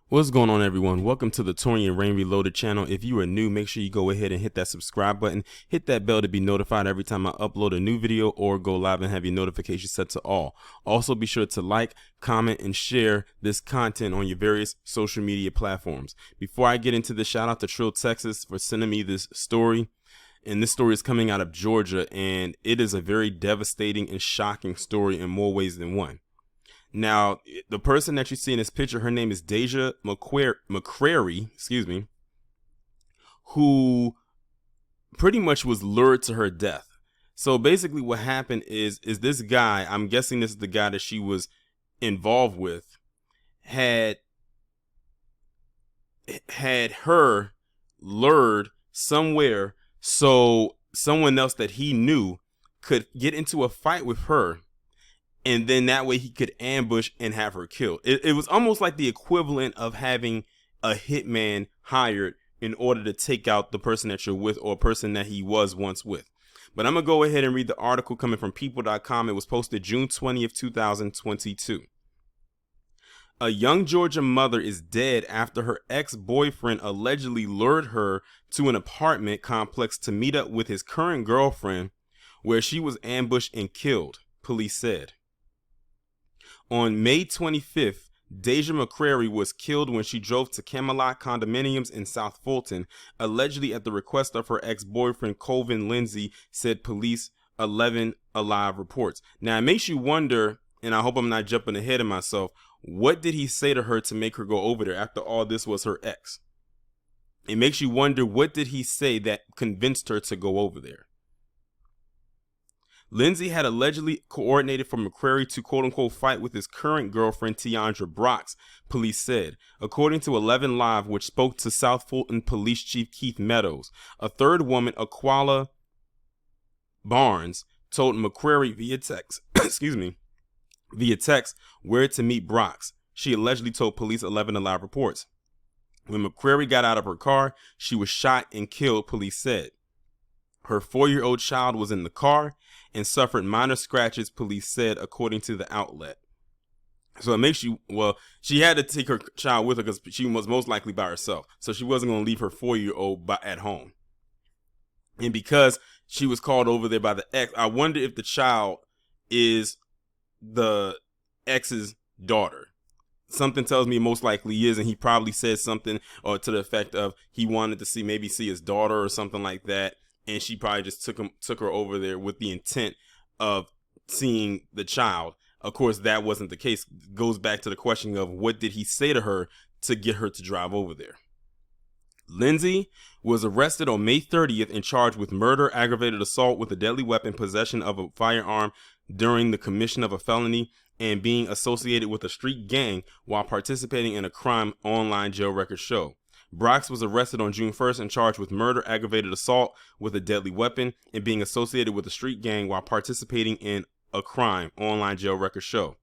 What's going on, everyone? Welcome to the Taurean Rain Reloaded channel. If you are new, make sure you go ahead and hit that subscribe button, hit that bell to be notified every time I upload a new video or go live, and have your notifications set to all. Also, be sure to like, comment, and share this content on your various social media platforms. Before I get into this, shout out to Trill, Texas for sending me this story. And this story is coming out of Georgia, and it is a very devastating and shocking story in more ways than one. Now, the person that you see in this picture, her name is De'ja McCrary, who pretty much was lured to her death. So basically what happened is this guy, I'm guessing this is the guy that she was involved with, had her lured somewhere so someone else that he knew could get into a fight with her. And then that way he could ambush and have her killed. It was almost like the equivalent of having a hitman hired in order to take out the person that you're with, or a person that he was once with. But I'm going to go ahead and read the article coming from people.com. It was posted June 20th, 2022. A young Georgia mother is dead after her ex-boyfriend allegedly lured her to an apartment complex to meet up with his current girlfriend, where she was ambushed and killed, police said. On May 25th, De'ja McCrary was killed when she drove to Camelot condominiums in South Fulton, allegedly at the request of her ex-boyfriend Colvin Lindsay, said police. 11 Alive reports. Now, it makes you wonder, and I hope I'm not jumping ahead of myself, what did he say to her to make her go over there after all this was her ex? It makes you wonder, what did he say that convinced her to go over there? Lindsay had allegedly coordinated for McCrary to quote-unquote fight with his current girlfriend, Tiandra Brox, police said. According to 11 Live, which spoke to South Fulton Police Chief Keith Meadows, a third woman, Aquala Barnes, told McCrary via text, via text where to meet Brox. She allegedly told police, 11 Alive reports. When McCrary got out of her car, she was shot and killed, police said. Her 4-year-old child was in the car and suffered minor scratches, police said, according to the outlet. So it makes you, well, she had to take her child with her because she was most likely by herself. So she wasn't going to leave her 4-year-old at home. And because she was called over there by the ex, I wonder if the child is the ex's daughter. Something tells me most likely is, and he probably said something or to the effect of he wanted to maybe see his daughter or something like that. And she probably just took her over there with the intent of seeing the child. Of course, that wasn't the case. It goes back to the question of what did he say to her to get her to drive over there. Lindsay was arrested on May 30th and charged with murder, aggravated assault with a deadly weapon, possession of a firearm during the commission of a felony, and being associated with a street gang while participating in a crime, online jail records show. Brox was arrested on June 1st and charged with murder, aggravated assault with a deadly weapon, and being associated with a street gang while participating in a crime, online jail records show.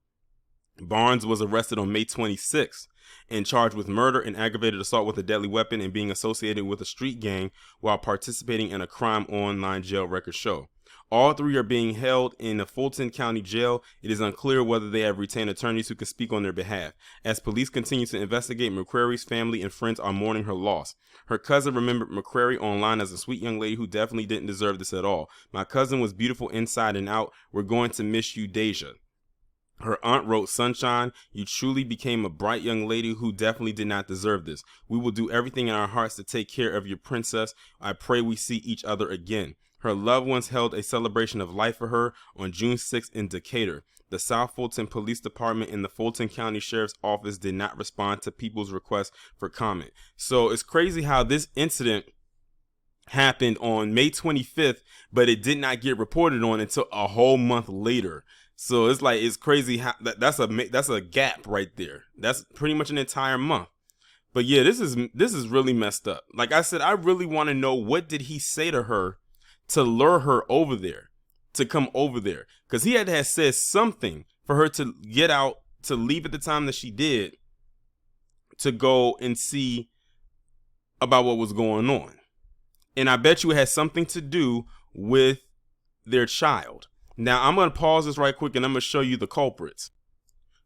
Barnes was arrested on May 26th and charged with murder and aggravated assault with a deadly weapon and being associated with a street gang while participating in a crime, online jail records show. All three are being held in the Fulton County Jail. It is unclear whether they have retained attorneys who can speak on their behalf. As police continue to investigate, McCrary's family and friends are mourning her loss. Her cousin remembered McCrary online as a sweet young lady who definitely didn't deserve this at all. My cousin was beautiful inside and out. We're going to miss you, De'ja. Her aunt wrote, Sunshine, you truly became a bright young lady who definitely did not deserve this. We will do everything in our hearts to take care of your princess. I pray we see each other again. Her loved ones held a celebration of life for her on June 6th in Decatur. The South Fulton Police Department and the Fulton County Sheriff's Office did not respond to people's requests for comment. So it's crazy how this incident happened on May 25th, but it did not get reported on until a whole month later. So it's crazy how that's a gap right there. That's pretty much an entire month. But yeah, this is really messed up. Like I said, I really want to know, what did he say to her to lure her over there, to come over there? Because he had to have said something for her to get out, to leave at the time that she did, to go and see about what was going on. And I bet you it has something to do with their child. Now, I'm going to pause this right quick and I'm going to show you the culprits.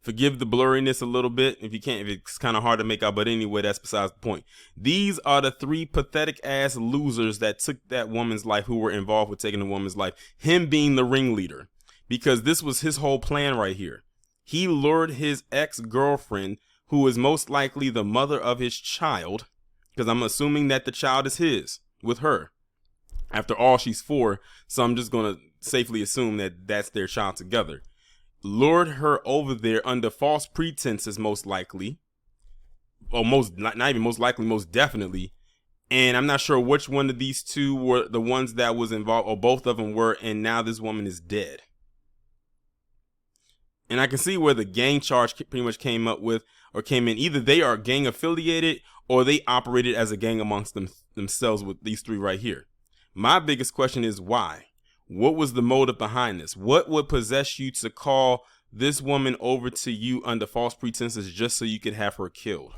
Forgive the blurriness a little bit if you can't, if it's kind of hard to make out, but anyway, that's besides the point. These are the three pathetic ass losers that took that woman's life, who were involved with taking the woman's life, him being the ringleader, because this was his whole plan right here. He lured his ex-girlfriend, who is most likely the mother of his child, because I'm assuming that the child is his, with her. After all, she's 4, so I'm just going to safely assume that that's their child together. Lured her over there under false pretenses, most likely, or not even most likely, most definitely. And I'm not sure which one of these two were the ones that was involved, or both of them were, and now this woman is dead. And I can see where the gang charge pretty much came in. Either they are gang affiliated or they operated as a gang amongst themselves with these three right here. My biggest question is why? What was the motive behind this? What would possess you to call this woman over to you under false pretenses just so you could have her killed?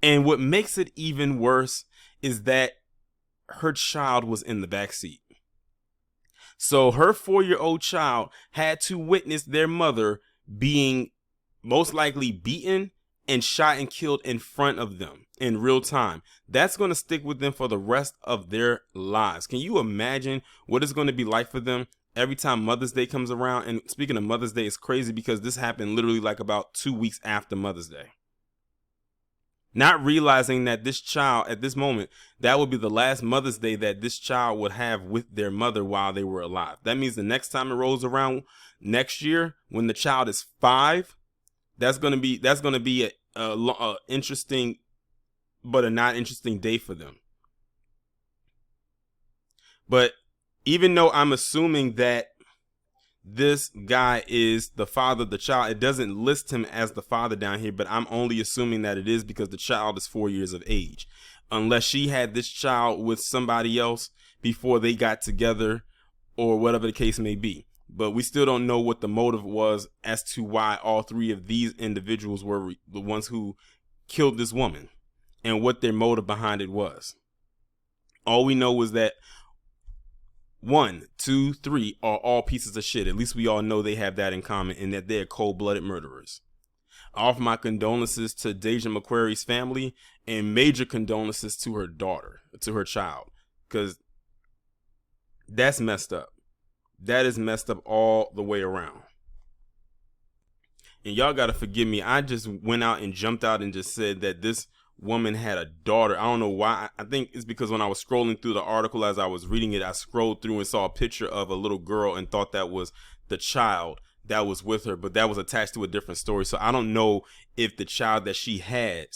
And what makes it even worse is that her child was in the backseat. So her 4-year-old child had to witness their mother being most likely beaten and shot and killed in front of them in real time. That's going to stick with them for the rest of their lives. Can you imagine what it's going to be like for them every time Mother's Day comes around? And speaking of Mother's Day, it's crazy because this happened literally like about 2 weeks after Mother's Day. Not realizing that this child at this moment, that would be the last Mother's Day that this child would have with their mother while they were alive. That means the next time it rolls around next year, when the child is 5, that's going to be a interesting, but a not interesting day for them. But even though I'm assuming that this guy is the father of the child, it doesn't list him as the father down here, but I'm only assuming that it is because the child is 4 years of age. Unless she had this child with somebody else before they got together or whatever the case may be. But we still don't know what the motive was as to why all 3 of these individuals were the ones who killed this woman and what their motive behind it was. All we know is that 1, 2, 3 are all pieces of shit. At least we all know they have that in common, and that they're cold-blooded murderers. I offer my condolences to De'ja McCrary's family and major condolences to her daughter, to her child, because that's messed up. That is messed up all the way around. And y'all got to forgive me. I just went out and jumped out and just said that this woman had a daughter. I don't know why. I think it's because when I was scrolling through the article as I was reading it, I scrolled through and saw a picture of a little girl and thought that was the child that was with her, but that was attached to a different story. So I don't know if the child that she had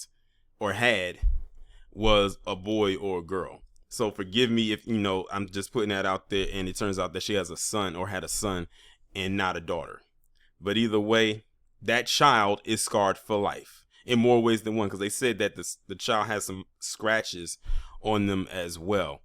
was a boy or a girl. So forgive me if, I'm just putting that out there and it turns out that she has a son or had a son and not a daughter. But either way, that child is scarred for life in more ways than one, because they said that the child has some scratches on them as well.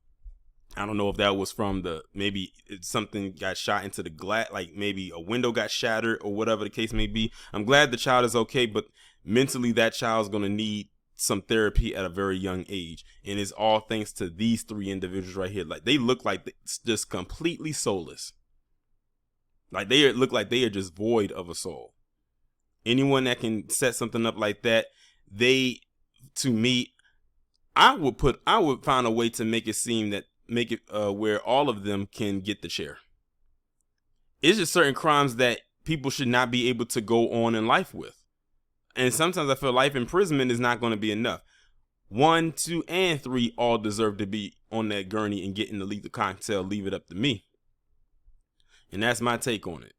I don't know if that was from maybe something got shot into the glass, like maybe a window got shattered or whatever the case may be. I'm glad the child is okay, but mentally that child's going to need some therapy at a very young age. And it's all thanks to these 3 individuals right here. Like, they look like it's just completely soulless. Like, they look like they are just void of a soul. Anyone that can set something up like that, to me, I would find a way to make it where all of them can get the chair. It's just certain crimes that people should not be able to go on in life with. And sometimes I feel life imprisonment is not going to be enough. 1, 2, and 3 all deserve to be on that gurney and get in the lethal cocktail. Leave it up to me. And that's my take on it.